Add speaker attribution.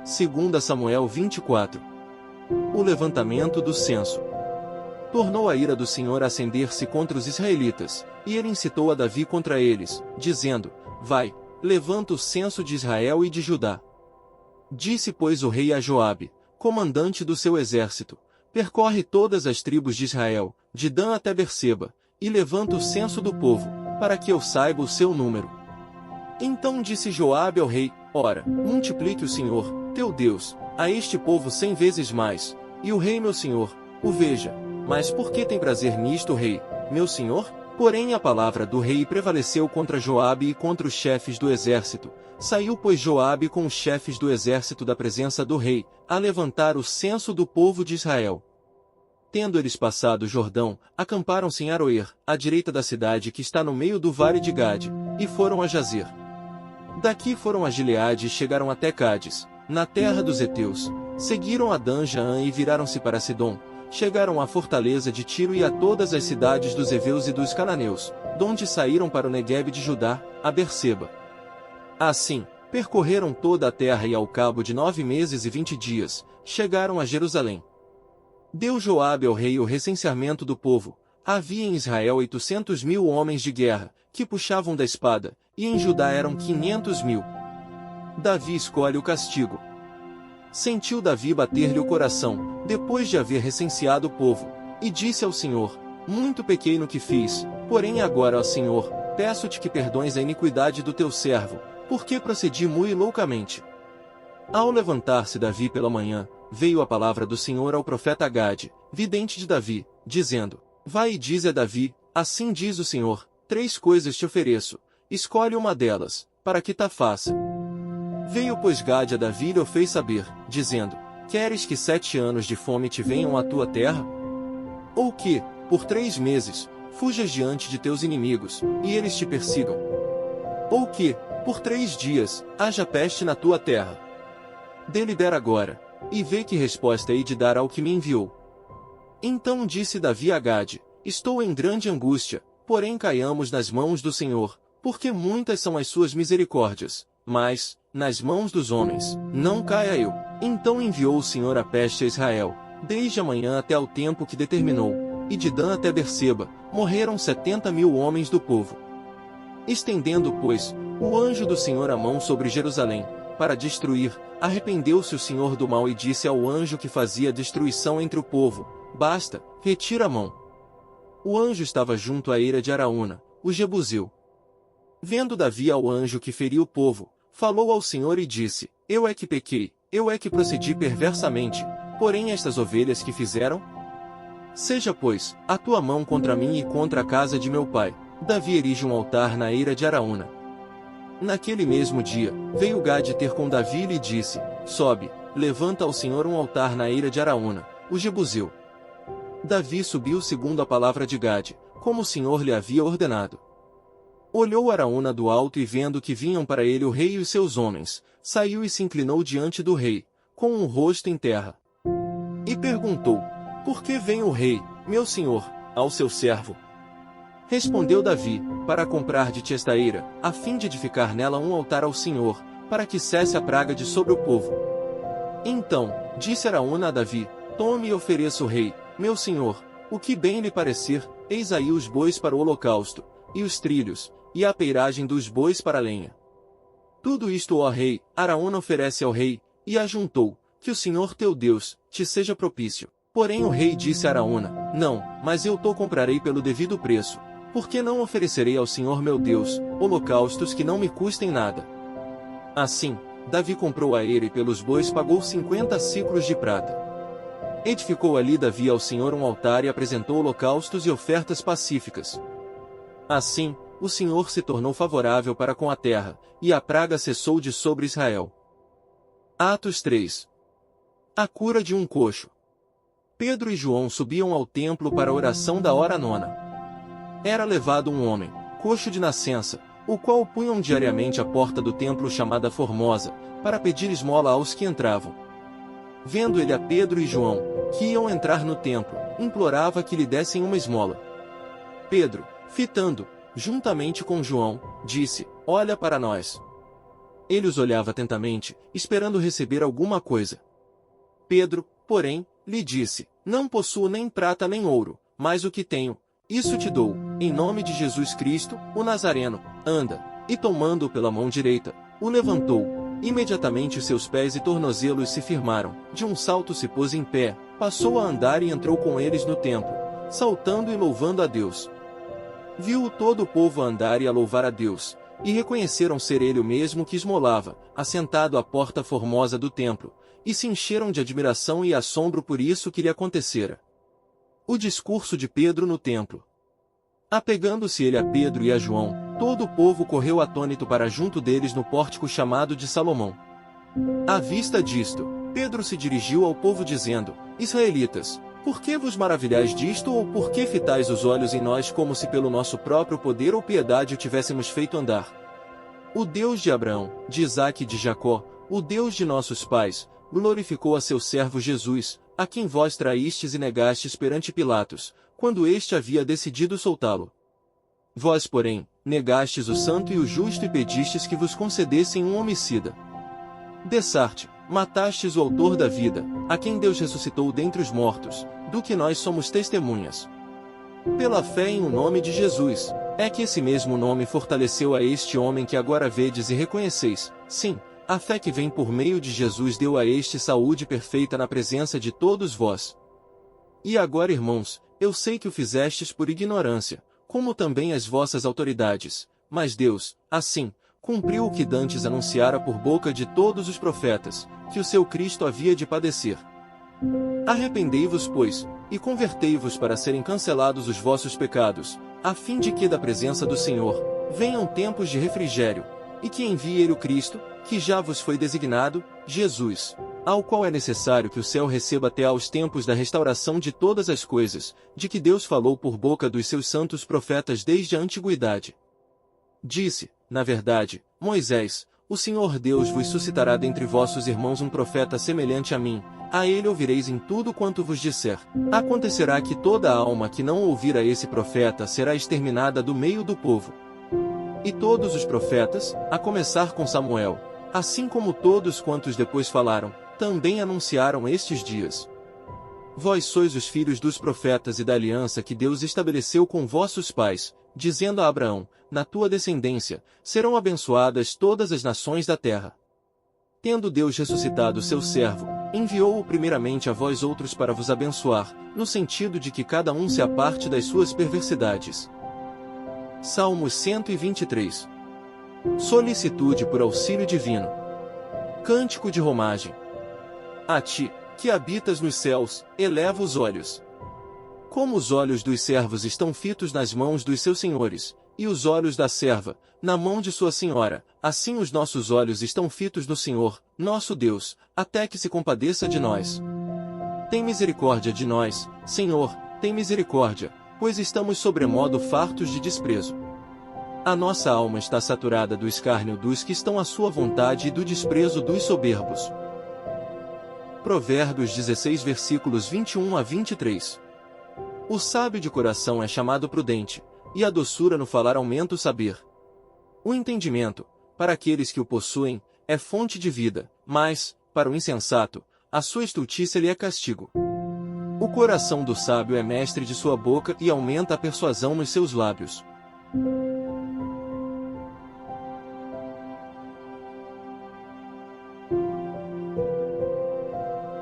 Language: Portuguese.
Speaker 1: 2 Samuel 24. O levantamento do censo. Tornou a ira do Senhor a acender-se contra os israelitas, e ele incitou a Davi contra eles, dizendo: Vai, levanta o censo de Israel e de Judá. Disse, pois, o rei a Joabe, comandante do seu exército: Percorre todas as tribos de Israel, de Dan até Berseba, e levanta o censo do povo, para que eu saiba o seu número. Então disse Joabe ao rei: Ora, multiplique o Senhor, teu Deus, a este povo 100 vezes mais, e o rei meu senhor o veja. Mas por que tem prazer nisto o rei, meu senhor? Porém a palavra do rei prevaleceu contra Joabe e contra os chefes do exército. Saiu, pois, Joabe com os chefes do exército da presença do rei, a levantar o censo do povo de Israel. Tendo eles passado o Jordão, acamparam-se em Aroer, à direita da cidade que está no meio do vale de Gade, e foram a Jazer. Daqui foram a Gileade e chegaram até Cádiz, na terra dos heteus. Seguiram a Dan-Jaã e viraram-se para Sidom. Chegaram à fortaleza de Tiro e a todas as cidades dos heveus e dos cananeus, donde saíram para o Neguebe de Judá, a Berseba. Assim, percorreram toda a terra e ao cabo de 9 meses e 20 dias, chegaram a Jerusalém. Deu Joabe ao rei o recenseamento do povo. Havia em Israel 800.000 homens de guerra, que puxavam da espada, e em Judá eram 500.000. Davi escolhe o castigo. Sentiu Davi bater-lhe o coração, depois de haver recenseado o povo, e disse ao Senhor: Muito pequei no que fiz, porém agora, ó Senhor, peço-te que perdoes a iniquidade do teu servo, porque procedi muito loucamente. Ao levantar-se Davi pela manhã, veio a palavra do Senhor ao profeta Gade, vidente de Davi, dizendo: Vai e dize a Davi: Assim diz o Senhor, 3 coisas te ofereço, escolhe uma delas, para que ta faça. Veio, pois, Gade a Davi e lhe o fez saber, dizendo: Queres que 7 anos de fome te venham à tua terra? Ou que, por 3 meses, fujas diante de teus inimigos, e eles te persigam? Ou que, por 3 dias, haja peste na tua terra? Delibera agora, e vê que resposta hei de dar ao que me enviou. Então disse Davi a Gade: Estou em grande angústia, porém caiamos nas mãos do Senhor, porque muitas são as suas misericórdias, mas, nas mãos dos homens, não caia eu. Então enviou o Senhor a peste a Israel, desde a manhã até ao tempo que determinou, e de Dan até Berseba, morreram 70.000 homens do povo. Estendendo, pois, o anjo do Senhor a mão sobre Jerusalém, para destruir, arrependeu-se o Senhor do mal e disse ao anjo que fazia destruição entre o povo: Basta, retira a mão. O anjo estava junto à eira de Araúna, o Jebuseu. Vendo Davi ao anjo que feriu o povo, falou ao Senhor e disse: Eu é que pequei, eu é que procedi perversamente, porém estas ovelhas que fizeram? Seja, pois, a tua mão contra mim e contra a casa de meu pai. Davi erige um altar na eira de Araúna. Naquele mesmo dia, veio Gade ter com Davi e lhe disse: Sobe, levanta ao Senhor um altar na eira de Araúna, o Jebuseu. Davi subiu segundo a palavra de Gade, como o Senhor lhe havia ordenado. Olhou Araúna do alto e vendo que vinham para ele o rei e os seus homens, saiu e se inclinou diante do rei, com o rosto em terra. E perguntou: Por que vem o rei, meu senhor, ao seu servo? Respondeu Davi: Para comprar de ti esta eira, a fim de edificar nela um altar ao Senhor, para que cesse a praga de sobre o povo. Então, disse Araúna a Davi: Tome e ofereça o rei, meu senhor, o que bem lhe parecer, eis aí os bois para o holocausto, e os trilhos, e a peiragem dos bois para a lenha. Tudo isto, ó rei, Araúna oferece ao rei, e ajuntou: Que o Senhor teu Deus te seja propício. Porém o rei disse a Araúna: Não, mas eu te comprarei pelo devido preço, porque não oferecerei ao Senhor meu Deus holocaustos que não me custem nada. Assim, Davi comprou a eira e pelos bois pagou 50 siclos de prata. Edificou ali Davi ao Senhor um altar e apresentou holocaustos e ofertas pacíficas. Assim, o Senhor se tornou favorável para com a terra, e a praga cessou de sobre Israel. Atos 3. A cura de um coxo. Pedro e João subiam ao templo para a oração da hora nona. Era levado um homem, coxo de nascença, o qual punham diariamente à porta do templo chamada Formosa, para pedir esmola aos que entravam. Vendo ele a Pedro e João, que iam entrar no templo, implorava que lhe dessem uma esmola. Pedro, fitando, juntamente com João, disse: Olha para nós. Ele os olhava atentamente, esperando receber alguma coisa. Pedro, porém, lhe disse: Não possuo nem prata nem ouro, mas o que tenho, isso te dou. Em nome de Jesus Cristo, o Nazareno, anda. E tomando-o pela mão direita, o levantou. Imediatamente seus pés e tornozelos se firmaram. De um salto se pôs em pé, passou a andar e entrou com eles no templo, saltando e louvando a Deus. Viu-o todo o povo andar e a louvar a Deus, e reconheceram ser ele o mesmo que esmolava, assentado à porta formosa do templo, e se encheram de admiração e assombro por isso que lhe acontecera. O discurso de Pedro no templo. Apegando-se ele a Pedro e a João, todo o povo correu atônito para junto deles no pórtico chamado de Salomão. À vista disto, Pedro se dirigiu ao povo dizendo: Israelitas, por que vos maravilhais disto ou por que fitais os olhos em nós como se pelo nosso próprio poder ou piedade o tivéssemos feito andar? O Deus de Abraão, de Isaque e de Jacó, o Deus de nossos pais, glorificou a seu servo Jesus, a quem vós traístes e negastes perante Pilatos, quando este havia decidido soltá-lo. Vós, porém, negastes o santo e o justo e pedistes que vos concedessem um homicida. Dessarte, matastes o autor da vida, a quem Deus ressuscitou dentre os mortos, do que nós somos testemunhas. Pela fé em o nome de Jesus, é que esse mesmo nome fortaleceu a este homem que agora vedes e reconheceis. Sim, a fé que vem por meio de Jesus deu a este saúde perfeita na presença de todos vós. E agora, irmãos, eu sei que o fizestes por ignorância, como também as vossas autoridades, mas Deus, assim, cumpriu o que dantes anunciara por boca de todos os profetas, que o seu Cristo havia de padecer. Arrependei-vos, pois, e convertei-vos para serem cancelados os vossos pecados, a fim de que da presença do Senhor venham tempos de refrigério, e que envie ele o Cristo, que já vos foi designado, Jesus, ao qual é necessário que o céu receba até aos tempos da restauração de todas as coisas, de que Deus falou por boca dos seus santos profetas desde a antiguidade. Disse, na verdade, Moisés: O Senhor Deus vos suscitará dentre vossos irmãos um profeta semelhante a mim, a ele ouvireis em tudo quanto vos disser. Acontecerá que toda a alma que não ouvir a esse profeta será exterminada do meio do povo. E todos os profetas, a começar com Samuel, assim como todos quantos depois falaram, também anunciaram estes dias. Vós sois os filhos dos profetas e da aliança que Deus estabeleceu com vossos pais, dizendo a Abraão: Na tua descendência serão abençoadas todas as nações da terra. Tendo Deus ressuscitado seu servo, enviou-o primeiramente a vós outros para vos abençoar, no sentido de que cada um se aparte das suas perversidades. Salmos 123. Solicitude por auxílio divino. Cântico de romagem. A ti, que habitas nos céus, eleva os olhos. Como os olhos dos servos estão fitos nas mãos dos seus senhores, e os olhos da serva, na mão de sua senhora, assim os nossos olhos estão fitos no Senhor, nosso Deus, até que se compadeça de nós. Tem misericórdia de nós, Senhor, tem misericórdia, pois estamos sobremodo fartos de desprezo. A nossa alma está saturada do escárnio dos que estão à sua vontade e do desprezo dos soberbos. Provérbios 16 versículos 21 a 23. O sábio de coração é chamado prudente, e a doçura no falar aumenta o saber. O entendimento, para aqueles que o possuem, é fonte de vida, mas, para o insensato, a sua estultícia lhe é castigo. O coração do sábio é mestre de sua boca e aumenta a persuasão nos seus lábios.